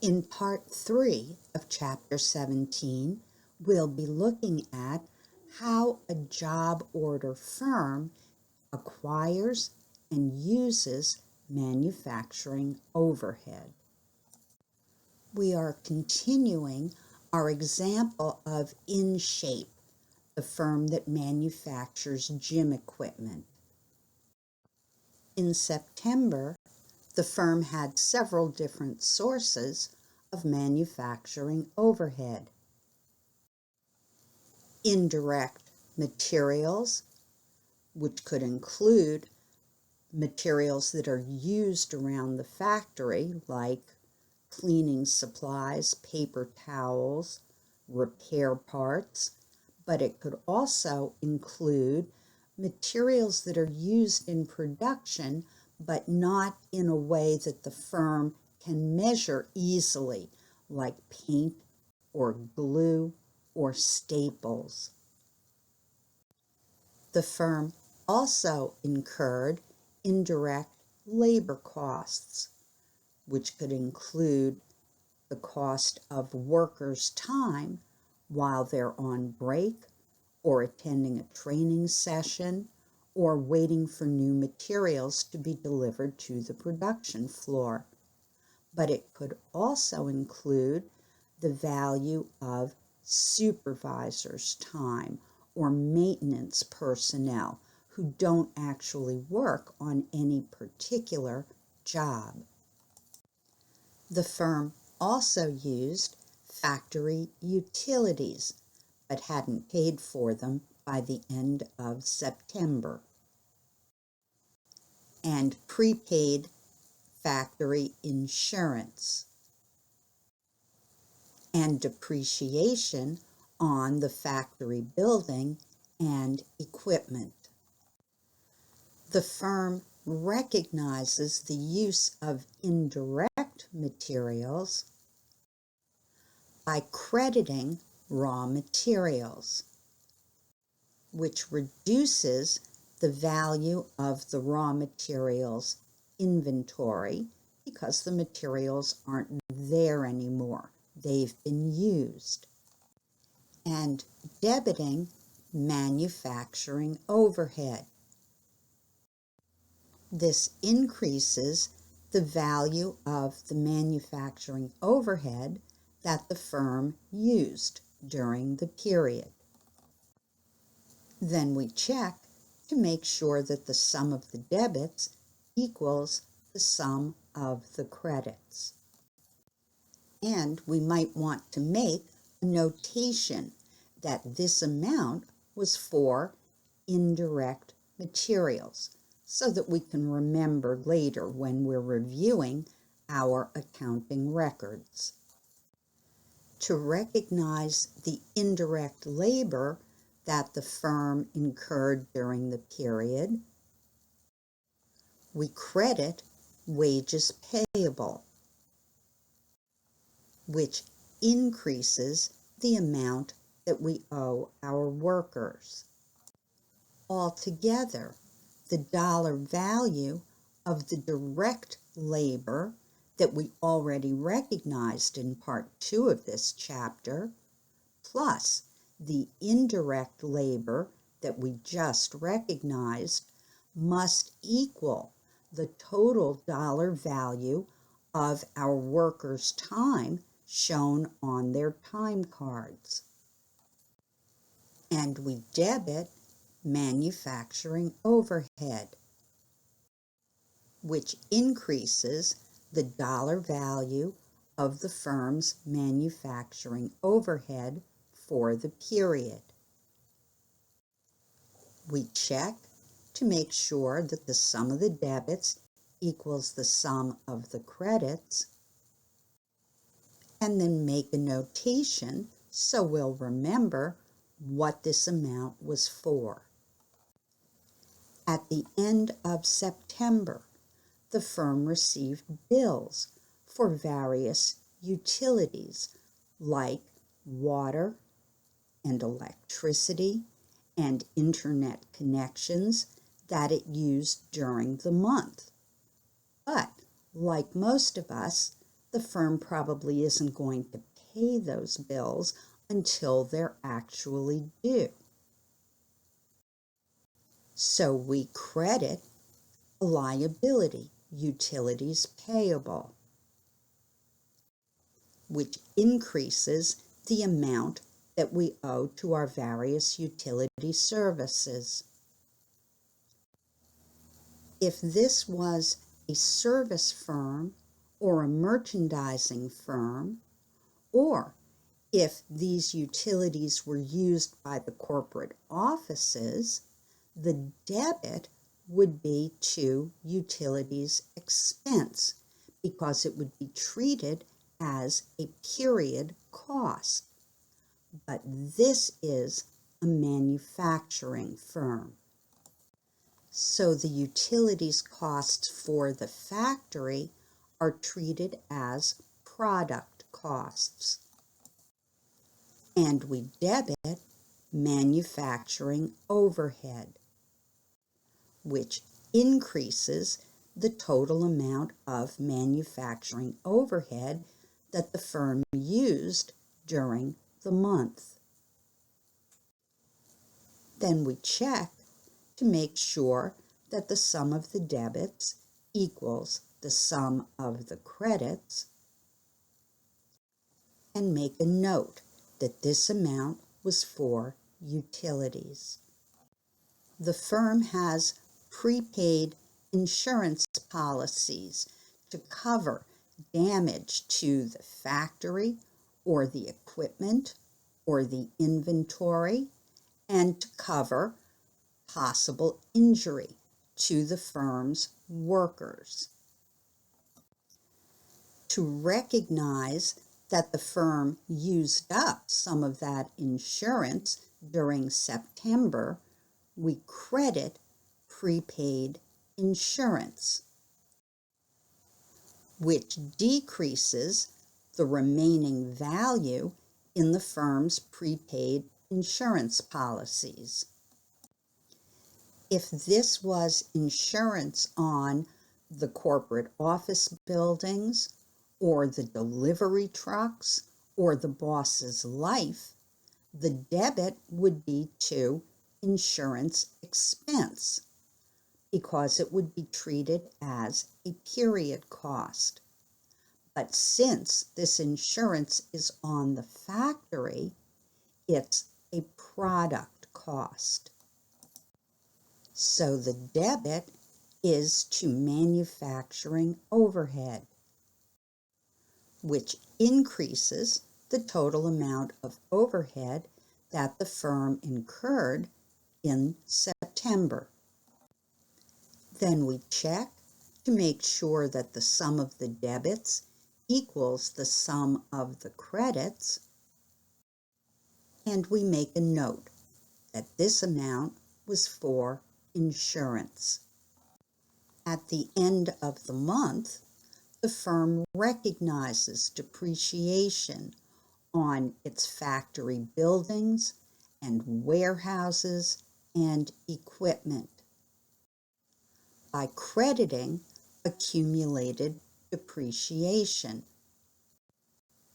In Part 3 of Chapter 17, we'll be looking at how a job order firm acquires and uses manufacturing overhead. We are continuing our example of InShape, the firm that manufactures gym equipment. In September, the firm had several different sources of manufacturing overhead. Indirect materials, which could include materials that are used around the factory, like cleaning supplies, paper towels, repair parts, but it could also include materials that are used in production, but not in a way that the firm can measure easily, like paint or glue or staples. The firm also incurred indirect labor costs, which could include the cost of workers' time while they're on break or attending a training session or waiting for new materials to be delivered to the production floor. But it could also include the value of supervisors' time or maintenance personnel who don't actually work on any particular job. The firm also used factory utilities, but hadn't paid for them by the end of September, and prepaid factory insurance, and depreciation on the factory building and equipment. The firm recognizes the use of indirect materials by crediting raw materials, which reduces the value of the raw materials inventory because the materials aren't there anymore. They've been used. And debiting manufacturing overhead. This increases the value of the manufacturing overhead that the firm used during the period. Then we check to make sure that the sum of the debits equals the sum of the credits. And we might want to make a notation that this amount was for indirect materials so that we can remember later when we're reviewing our accounting records. To recognize the indirect labor that the firm incurred during the period, we credit wages payable, which increases the amount that we owe our workers. Altogether, the dollar value of the direct labor that we already recognized in Part 2 of this chapter, plus the indirect labor that we just recognized, must equal the total dollar value of our workers' time shown on their time cards. And we debit manufacturing overhead, which increases the dollar value of the firm's manufacturing overhead for the period. We check to make sure that the sum of the debits equals the sum of the credits, and then make a notation so we'll remember what this amount was for. At the end of September, the firm received bills for various utilities like water and electricity and internet connections that it used during the month. But, like most of us, the firm probably isn't going to pay those bills until they're actually due. So we credit a liability, utilities payable, which increases the amount that we owe to our various utility services. If this was a service firm or a merchandising firm, or if these utilities were used by the corporate offices, the debit would be to utilities expense because it would be treated as a period cost. But this is a manufacturing firm. So the utilities costs for the factory are treated as product costs. And we debit manufacturing overhead, which increases the total amount of manufacturing overhead that the firm used during the month. Then we check to make sure that the sum of the debits equals the sum of the credits, and make a note that this amount was for utilities. The firm has prepaid insurance policies to cover damage to the factory or the equipment or the inventory, and to cover possible injury to the firm's workers. To recognize that the firm used up some of that insurance during September, we credit prepaid insurance, which decreases the remaining value in the firm's prepaid insurance policies. If this was insurance on the corporate office buildings or the delivery trucks or the boss's life, the debit would be to insurance expense because it would be treated as a period cost. But since this insurance is on the factory, it's a product cost. So the debit is to manufacturing overhead, which increases the total amount of overhead that the firm incurred in September. Then we check to make sure that the sum of the debits equals the sum of the credits, and we make a note that this amount was for insurance. At the end of the month, the firm recognizes depreciation on its factory buildings and warehouses and equipment by crediting accumulated depreciation,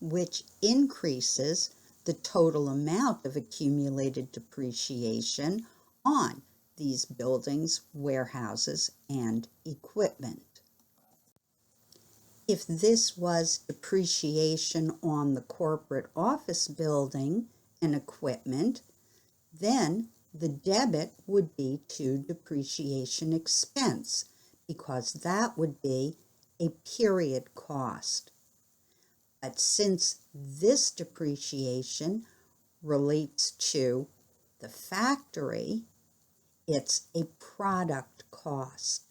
which increases the total amount of accumulated depreciation on these buildings, warehouses, and equipment. If this was depreciation on the corporate office building and equipment, then the debit would be to depreciation expense because that would be a period cost. But since this depreciation relates to the factory, it's a product cost.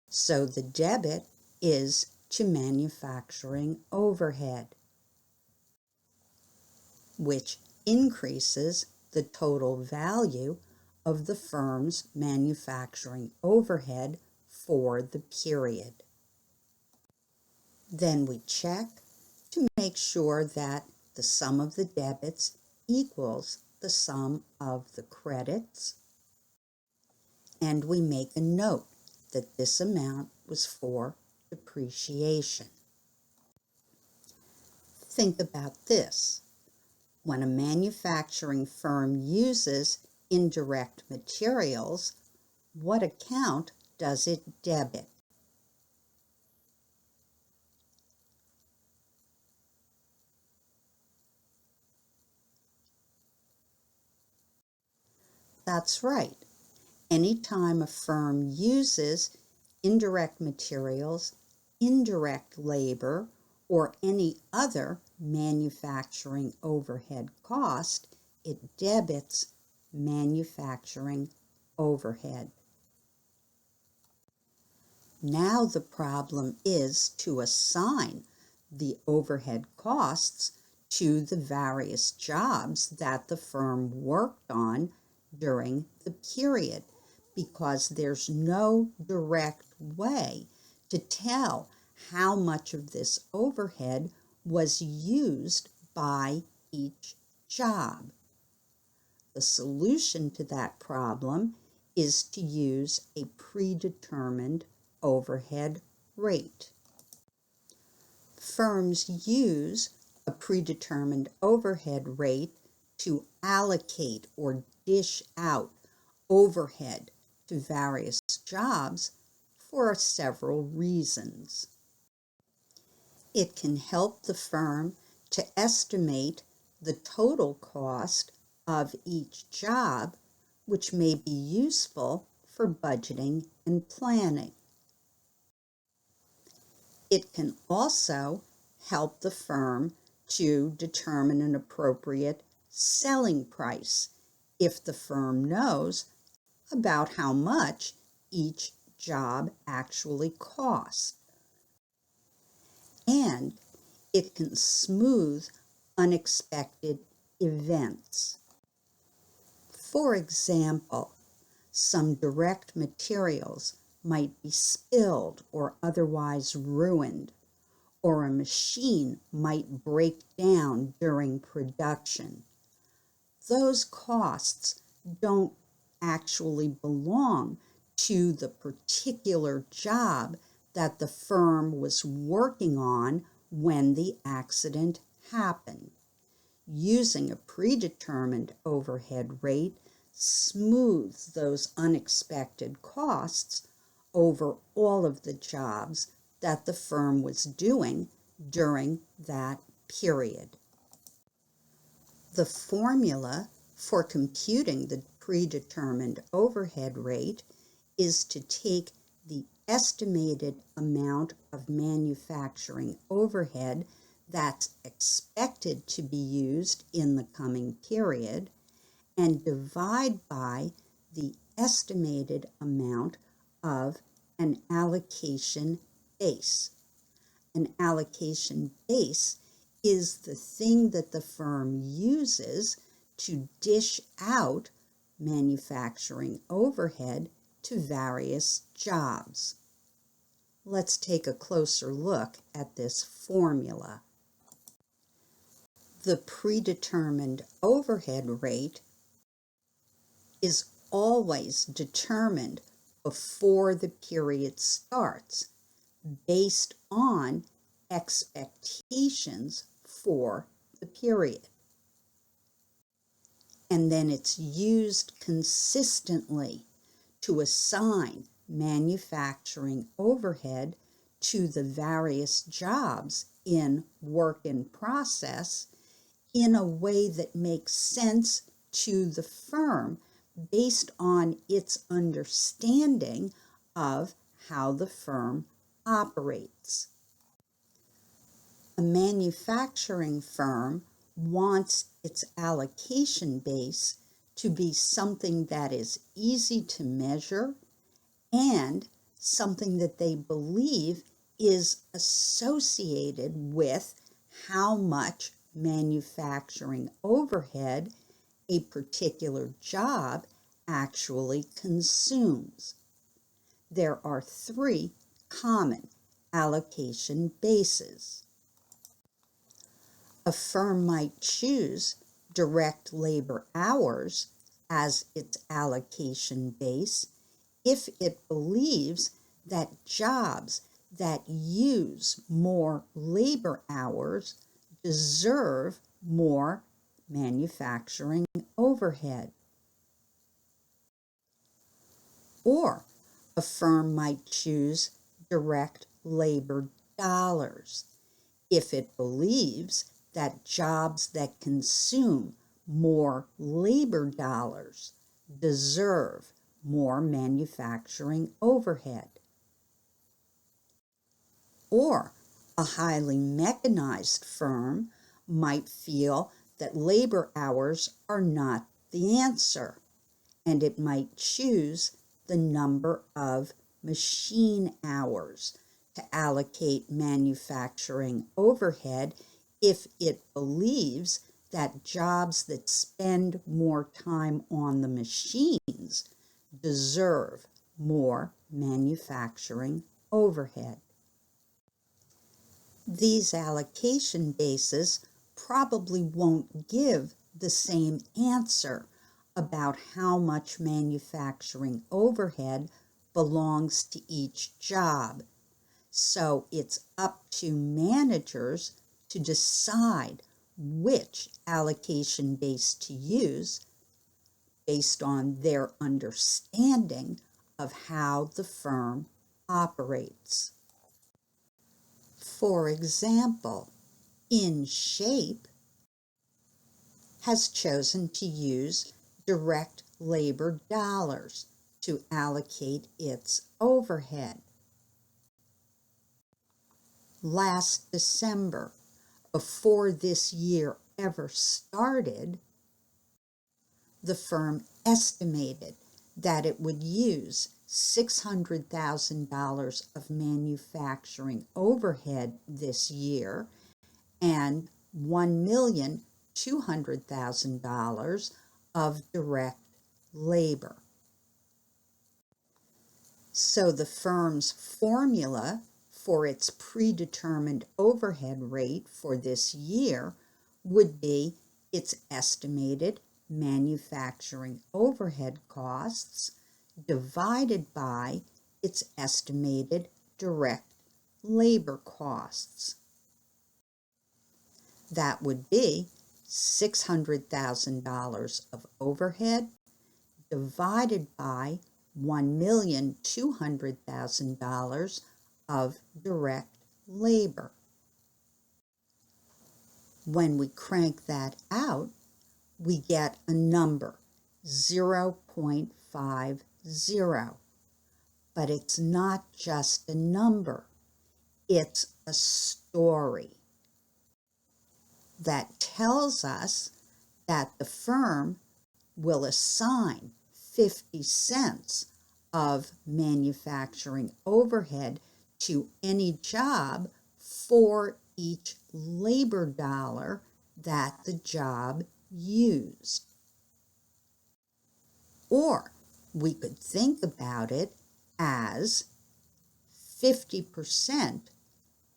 So the debit is to manufacturing overhead, which increases the total value of the firm's manufacturing overhead for the period. Then we check to make sure that the sum of the debits equals the sum of the credits, and we make a note that this amount was for depreciation. Think about this. When a manufacturing firm uses indirect materials, what account does it debit? That's right. Anytime a firm uses indirect materials, indirect labor, or any other manufacturing overhead cost, it debits manufacturing overhead. Now the problem is to assign the overhead costs to the various jobs that the firm worked on during the period, because there's no direct way to tell how much of this overhead was used by each job. The solution to that problem is to use a predetermined overhead rate. Firms use a predetermined overhead rate to allocate or dish out overhead to various jobs for several reasons. It can help the firm to estimate the total cost of each job, which may be useful for budgeting and planning. It can also help the firm to determine an appropriate selling price if the firm knows about how much each job actually costs. And it can smooth unexpected events. For example, some direct materials might be spilled or otherwise ruined, or a machine might break down during production. Those costs don't actually belong to the particular job that the firm was working on when the accident happened. Using a predetermined overhead rate smooths those unexpected costs over all of the jobs that the firm was doing during that period. The formula for computing the predetermined overhead rate is to take the estimated amount of manufacturing overhead that's expected to be used in the coming period and divide by the estimated amount of an allocation base. An allocation base is the thing that the firm uses to dish out manufacturing overhead to various jobs. Let's take a closer look at this formula. The predetermined overhead rate is always determined before the period starts, based on expectations for the period. And then it's used consistently to assign manufacturing overhead to the various jobs in work in process in a way that makes sense to the firm based on its understanding of how the firm operates. A manufacturing firm wants its allocation base to be something that is easy to measure and something that they believe is associated with how much manufacturing overhead a particular job actually consumes. There are 3 common allocation bases. A firm might choose direct labor hours as its allocation base if it believes that jobs that use more labor hours deserve more manufacturing overhead. Or a firm might choose direct labor dollars if it believes that jobs that consume more labor dollars deserve more manufacturing overhead. Or a highly mechanized firm might feel that labor hours are not the answer, and it might choose the number of machine hours to allocate manufacturing overhead if it believes that jobs that spend more time on the machines deserve more manufacturing overhead. These allocation bases probably won't give the same answer about how much manufacturing overhead belongs to each job. So it's up to managers to decide which allocation base to use based on their understanding of how the firm operates. For example, InShape has chosen to use direct labor dollars to allocate its overhead. Last December, before this year ever started, the firm estimated that it would use $600,000 of manufacturing overhead this year and $1,200,000 of direct labor. So the firm's formula for its predetermined overhead rate for this year would be its estimated manufacturing overhead costs divided by its estimated direct labor costs. That would be $600,000 of overhead divided by $1,200,000 of direct labor. When we crank that out, we get a number, 0.50. But it's not just a number, it's a story that tells us that the firm will assign 50 cents of manufacturing overhead to any job for each labor dollar that the job used. Or we could think about it as 50%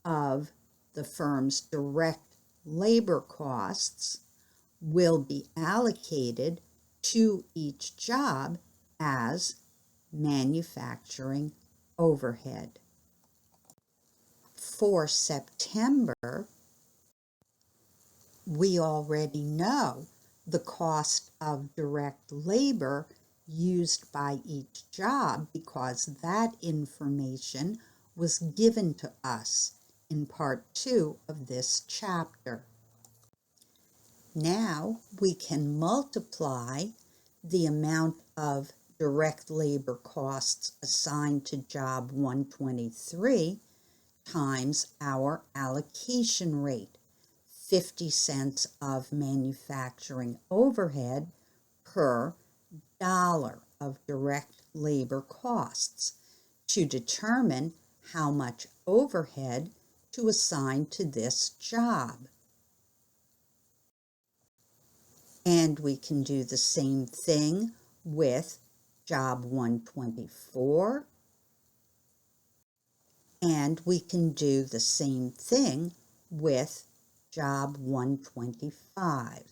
of the firm's direct labor costs will be allocated to each job as manufacturing overhead. For September, we already know the cost of direct labor used by each job because that information was given to us in Part 2 of this chapter. Now we can multiply the amount of direct labor costs assigned to job 123 times our allocation rate, 50 cents of manufacturing overhead per dollar of direct labor costs, to determine how much overhead to assign to this job. And we can do the same thing with job 124. And we can do the same thing with job 125.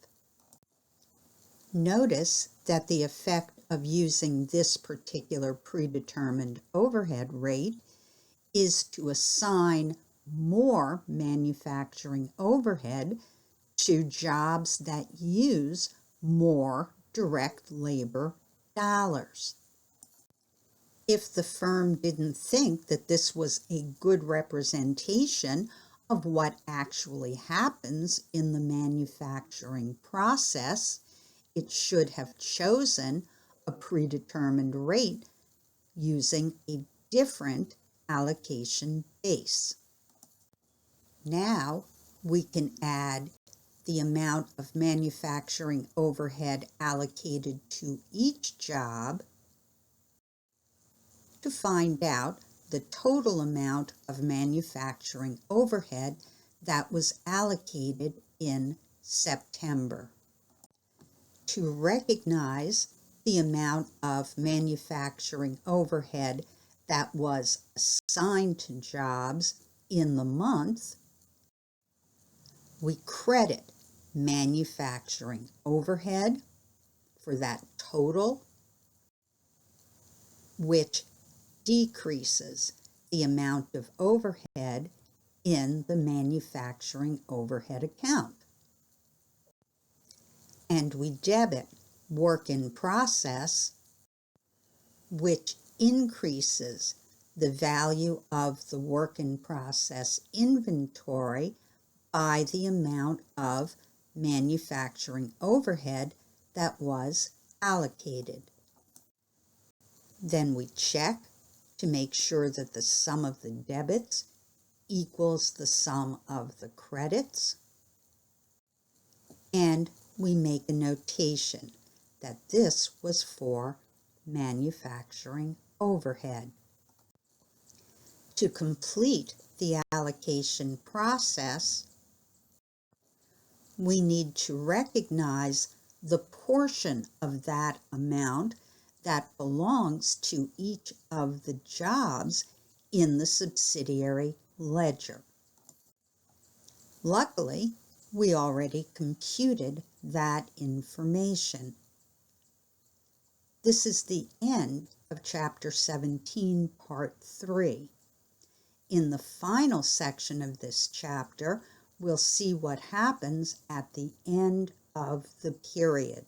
Notice that the effect of using this particular predetermined overhead rate is to assign more manufacturing overhead to jobs that use more direct labor dollars. If the firm didn't think that this was a good representation of what actually happens in the manufacturing process, it should have chosen a predetermined rate using a different allocation base. Now we can add the amount of manufacturing overhead allocated to each job to find out the total amount of manufacturing overhead that was allocated in September. To recognize the amount of manufacturing overhead that was assigned to jobs in the month, we credit manufacturing overhead for that total, which decreases the amount of overhead in the manufacturing overhead account. And we debit work in process, which increases the value of the work in process inventory by the amount of manufacturing overhead that was allocated. Then we check to make sure that the sum of the debits equals the sum of the credits, and we make a notation that this was for manufacturing overhead. To complete the allocation process, we need to recognize the portion of that amount that belongs to each of the jobs in the subsidiary ledger. Luckily, we already computed that information. This is the end of Chapter 17, Part 3. In the final section of this chapter, we'll see what happens at the end of the period.